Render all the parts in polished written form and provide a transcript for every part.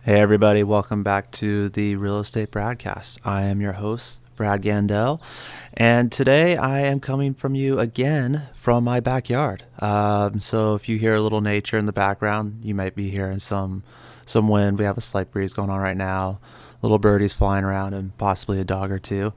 Hey everybody, welcome back to the Real Estate Broadcast. I am your host, Brad Gandell, and today I am coming from you again from my backyard. So if you hear a little nature in the background, you might be hearing some wind. We have a slight breeze going on right now, little birdies flying around, and possibly a dog or two.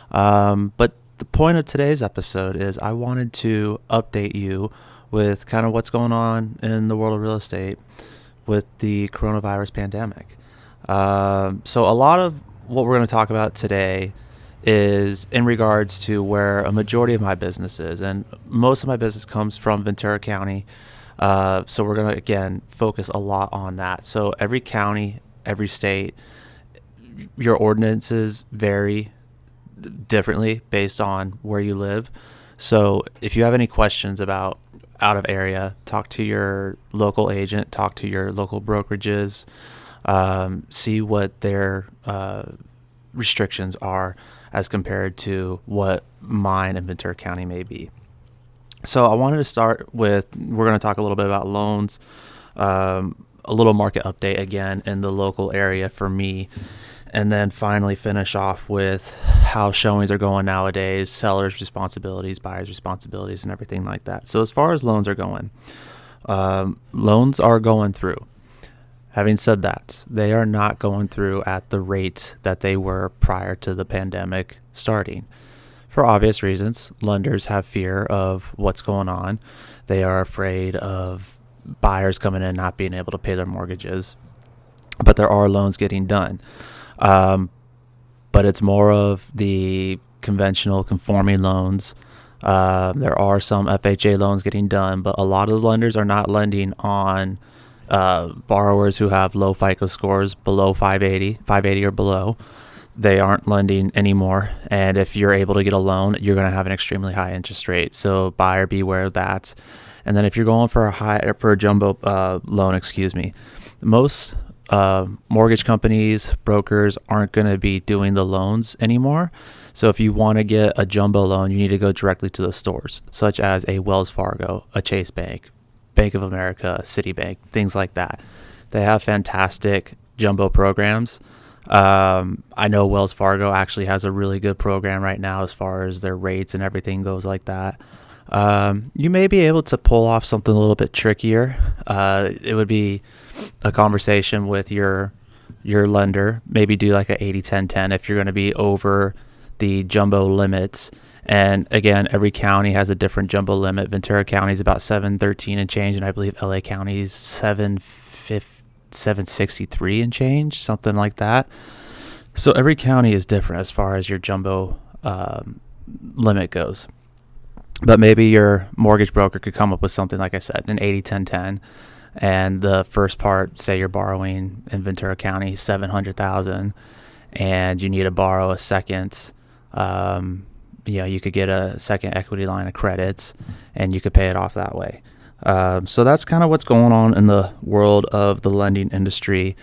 But the point of today's episode is I wanted to update you with kind of what's going on in the world of real estate with the coronavirus pandemic. So a lot of what we're going to talk about today is in regards to where a majority of my business is, and most of my business comes from Ventura County. So we're going to, again, focus a lot on that. So every county, every state, your ordinances vary differently based on where you live. So if you have any questions about out of area, talk to your local agent, talk to your local brokerages, see what their restrictions are as compared to what mine in Ventura County may be. So I wanted to start with, we're going to talk a little bit about loans, a little market update again in the local area for me, and then finally finish off with how showings are going nowadays, sellers' responsibilities, buyers' responsibilities, and everything like that. So as far as loans are going, loans are going through. Having said that, they are not going through at the rate that they were prior to the pandemic starting. For obvious reasons, lenders have fear of what's going on. They are afraid of buyers coming in not being able to pay their mortgages, but there are loans getting done. But it's more of the conventional conforming loans. There are some FHA loans getting done, but a lot of the lenders are not lending on borrowers who have low FICO scores below 580 or below. They aren't lending anymore. And if you're able to get a loan, you're going to have an extremely high interest rate. So buyer beware of that. And then if you're going for a jumbo loan, most mortgage companies, brokers aren't going to be doing the loans anymore. So if you want to get a jumbo loan, you need to go directly to the stores, such as a Wells Fargo, a Chase Bank, Bank of America, Citibank, things like that. They have fantastic jumbo programs. I know Wells Fargo actually has a really good program right now as far as their rates and everything goes like that. You may be able to pull off something a little bit trickier. It would be a conversation with your lender, maybe do like a 80-10-10 if you're going to be over the jumbo limits. And again, every county has a different jumbo limit. Ventura County is about 713 and change, and I believe LA County is 763 and change, something like that. So every county is different as far as your jumbo limit goes. But maybe your mortgage broker could come up with something, like I said, an 80-10-10. And the first part, say you're borrowing in Ventura County $700,000, and you need to borrow a second. You could get a second equity line of credit, and you could pay it off that way. So that's kind of what's going on in the world of the lending industry.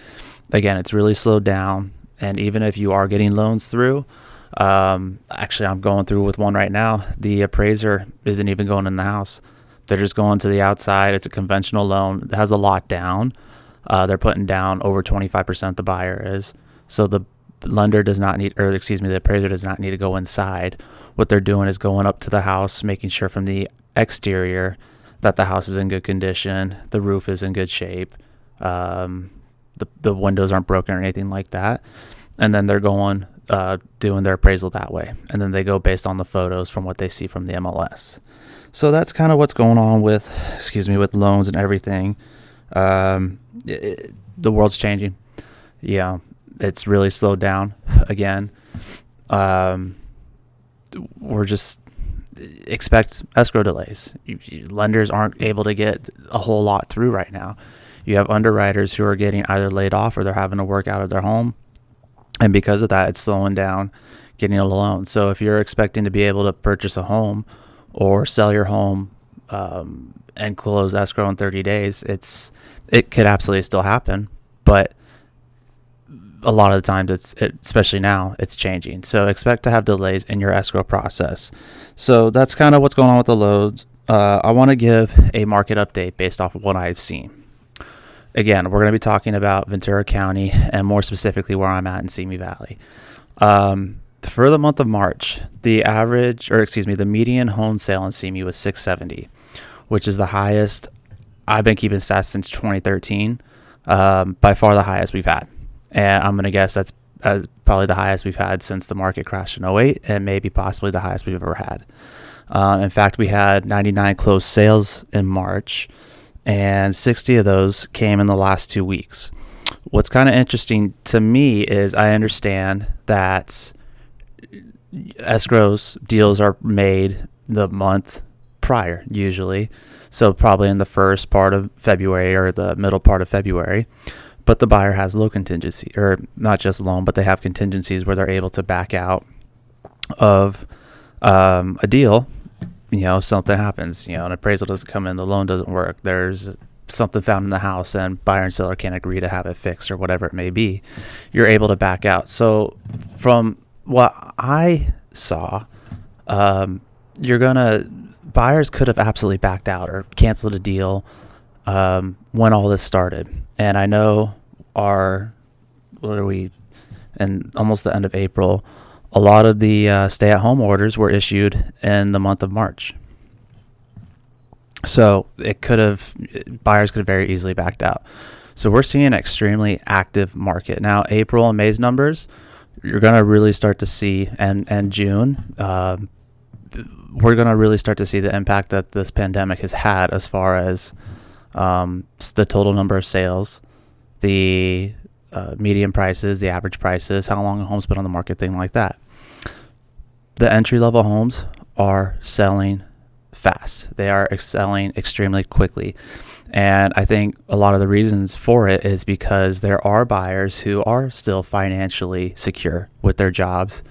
Again, it's really slowed down, and even if you are getting loans through, actually I'm going through with one right now. The appraiser isn't even going in the house. They're just going to the outside. It's a conventional loan. It has a lot down. They're putting down over 25%, the buyer is. So the lender does not need, the appraiser does not need to go inside. What they're doing is going up to the house, making sure from the exterior that the house is in good condition, the roof is in good shape, the windows aren't broken or anything like that. And then they're going, doing their appraisal that way. And then they go based on the photos from what they see from the MLS. So that's kind of what's going on with loans and everything. The world's changing. Yeah, it's really slowed down again. We're just expect escrow delays. Lenders aren't able to get a whole lot through right now. You have underwriters who are getting either laid off or they're having to work out of their home. And because of that, it's slowing down getting a loan. So if you're expecting to be able to purchase a home or sell your home and close escrow in 30 days, it could absolutely still happen. But a lot of the times, especially now, it's changing. So expect to have delays in your escrow process. So that's kind of what's going on with the loans. I want to give a market update based off of what I've seen. again, we're going to be talking about Ventura County and more specifically where I'm at in Simi Valley. For the month of March, the median home sale in Simi was 670, which is the highest. I've been keeping stats since 2013, by far the highest we've had. And I'm going to guess that's probably the highest we've had since the market crashed in '08, and maybe possibly the highest we've ever had. In fact, we had 99 closed sales in March, and 60 of those came in the last 2 weeks. What's kind of interesting to me is I understand that escrows deals are made the month prior usually, so probably in the first part of February or the middle part of February, but the buyer has low contingency, or not just loan, but they have contingencies where they're able to back out of a deal. Something happens, an appraisal doesn't come in, the loan doesn't work, there's something found in the house and buyer and seller can't agree to have it fixed or whatever it may be, you're able to back out. So from what I saw, buyers could have absolutely backed out or canceled a deal when all this started. And I know in almost the end of April, a lot of the stay-at-home orders were issued in the month of March. So buyers could have very easily backed out. So we're seeing an extremely active market. Now, April and May's numbers, you're going to really start to see, and June, we're going to really start to see the impact that this pandemic has had as far as the total number of sales, the median prices, the average prices, how long a home's been on the market, thing like that. The entry-level homes are selling fast. They are selling extremely quickly. And I think a lot of the reasons for it is because there are buyers who are still financially secure with their jobs.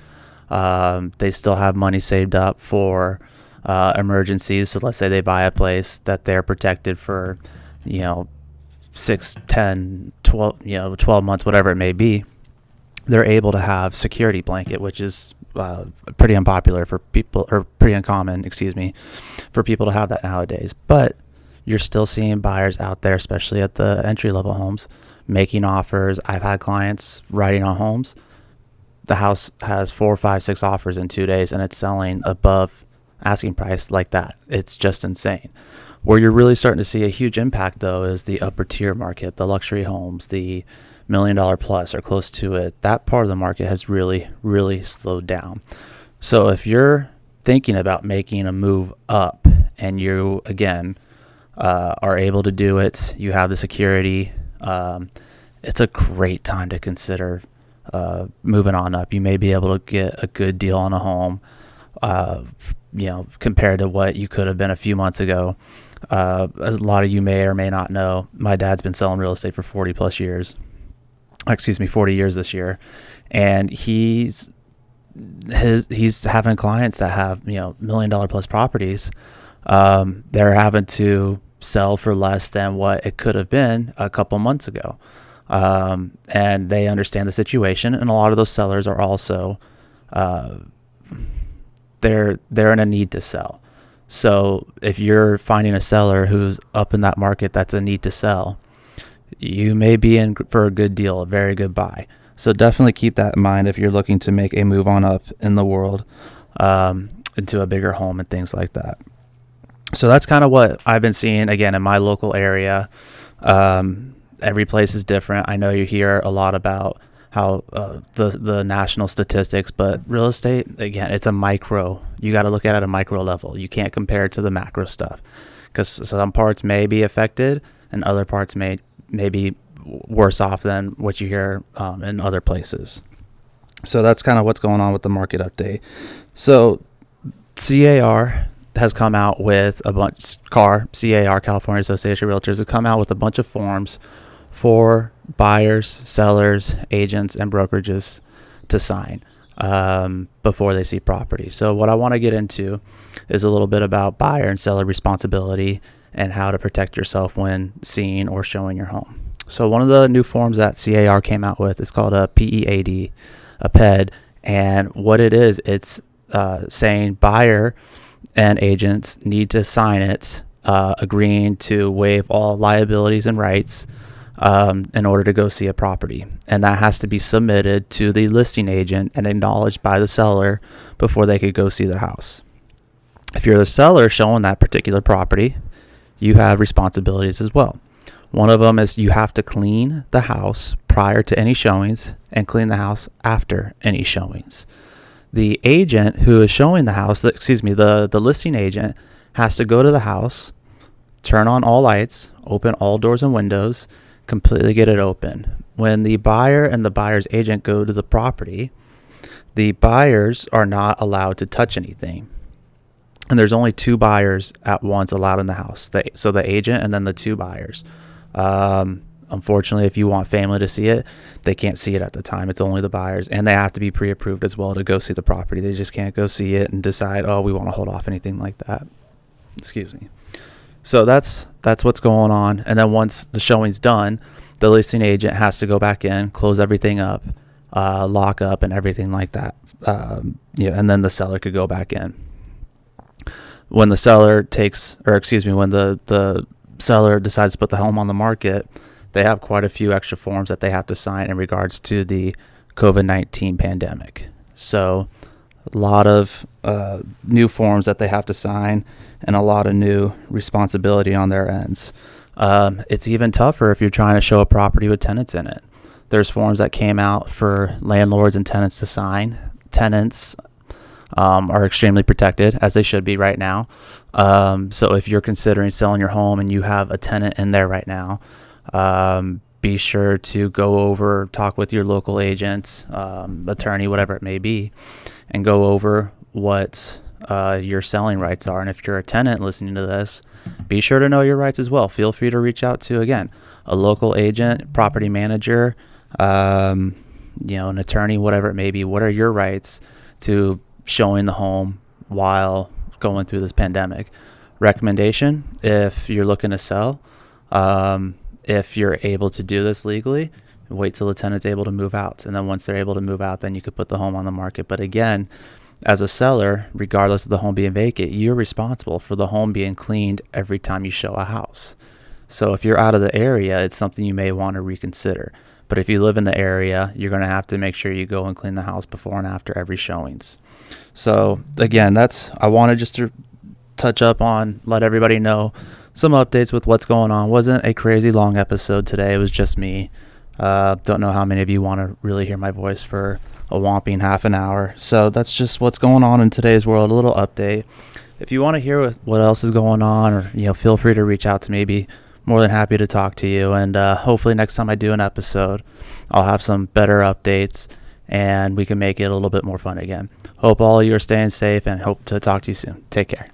They still have money saved up for emergencies. So let's say they buy a place that they're protected for, 6, 10, 12 months, whatever it may be. They're able to have security blanket, which is pretty unpopular for people, or pretty uncommon, for people to have that nowadays. But you're still seeing buyers out there, especially at the entry-level homes, making offers. I've had clients writing on homes. The house has 4, 5, 6 offers in 2 days, and it's selling above asking price like that. It's just insane. Where you're really starting to see a huge impact, though, is the upper tier market, the luxury homes, the $1 million plus or close to it. That part of the market has really, really slowed down. So if you're thinking about making a move up and you, again, are able to do it, you have the security, it's a great time to consider moving on up. You may be able to get a good deal on a home, compared to what you could have been a few months ago. A lot of you may or may not know, my dad's been selling real estate for 40 years this year. And he's having clients that have, $1 million plus properties. They're having to sell for less than what it could have been a couple months ago. And they understand the situation. And a lot of those sellers are also, they're in a need to sell. So if you're finding a seller who's up in that market that's a need to sell, you may be in for a good deal, a very good buy. So definitely keep that in mind if you're looking to make a move on up in the world, into a bigger home and things like that. So that's kind of what I've been seeing, again, in my local area. Every place is different. I know you hear a lot about how the national statistics, but real estate, again, it's a micro. You got to look at it at a micro level. You can't compare it to the macro stuff, because some parts may be affected and other parts may be worse off than what you hear in other places. So that's kind of what's going on with the market update. So CAR has come out with a bunch, CAR, California Association of Realtors, has come out with a bunch of forms for buyers, sellers, agents, and brokerages to sign before they see property. So what I want to get into is a little bit about buyer and seller responsibility and how to protect yourself when seeing or showing your home. So one of the new forms that CAR came out with is called a PEAD, a PED. And what it is, it's saying buyer and agents need to sign it, agreeing to waive all liabilities and rights in order to go see a property. And that has to be submitted to the listing agent and acknowledged by the seller before they could go see the house. If you're the seller showing that particular property, you have responsibilities as well. One of them is you have to clean the house prior to any showings and clean the house after any showings. The agent who is showing the house, the listing agent has to go to the house, turn on all lights, open all doors and windows, completely get it open. When the buyer and the buyer's agent go to the property, the buyers are not allowed to touch anything. And there's only 2 buyers at once allowed in the house. So the agent and then the 2 buyers. Unfortunately, if you want family to see it, they can't see it at the time. It's only the buyers, and they have to be pre-approved as well to go see the property. They just can't go see it and decide, oh, we want to hold off, anything like that. Excuse me. So that's what's going on. And then once the showing's done, the listing agent has to go back in, close everything up, lock up and everything like that. And then the seller could go back in. When the seller when the seller decides to put the home on the market, they have quite a few extra forms that they have to sign in regards to the COVID-19 pandemic. So a lot of new forms that they have to sign and a lot of new responsibility on their ends. It's even tougher if you're trying to show a property with tenants in it. There's forms that came out for landlords and tenants to sign. Tenants are extremely protected, as they should be right now. So if you're considering selling your home and you have a tenant in there right now, be sure to go over, talk with your local agent, attorney, whatever it may be, and go over what your selling rights are. And if you're a tenant listening to this, be sure to know your rights as well. Feel free to reach out to, again, a local agent, property manager, an attorney, whatever it may be. What are your rights to showing the home while going through this pandemic? Recommendation: if you're looking to sell, if you're able to do this legally, wait till the tenant's able to move out. And then once they're able to move out, then you could put the home on the market. But again, as a seller, regardless of the home being vacant, you're responsible for the home being cleaned every time you show a house. So if you're out of the area, it's something you may want to reconsider. But if you live in the area, you're going to have to make sure you go and clean the house before and after every showings. So again, I wanted just to touch up on, let everybody know some updates with what's going on. Wasn't a crazy long episode today. It was just me. Don't know how many of you want to really hear my voice for a whopping half an hour. So that's just what's going on in today's world, a little update. If you want to hear what else is going on, or feel free to reach out to me. Be more than happy to talk to you. And hopefully next time I do an episode, I'll have some better updates and we can make it a little bit more fun again. Hope all of you are staying safe and hope to talk to you soon. Take care.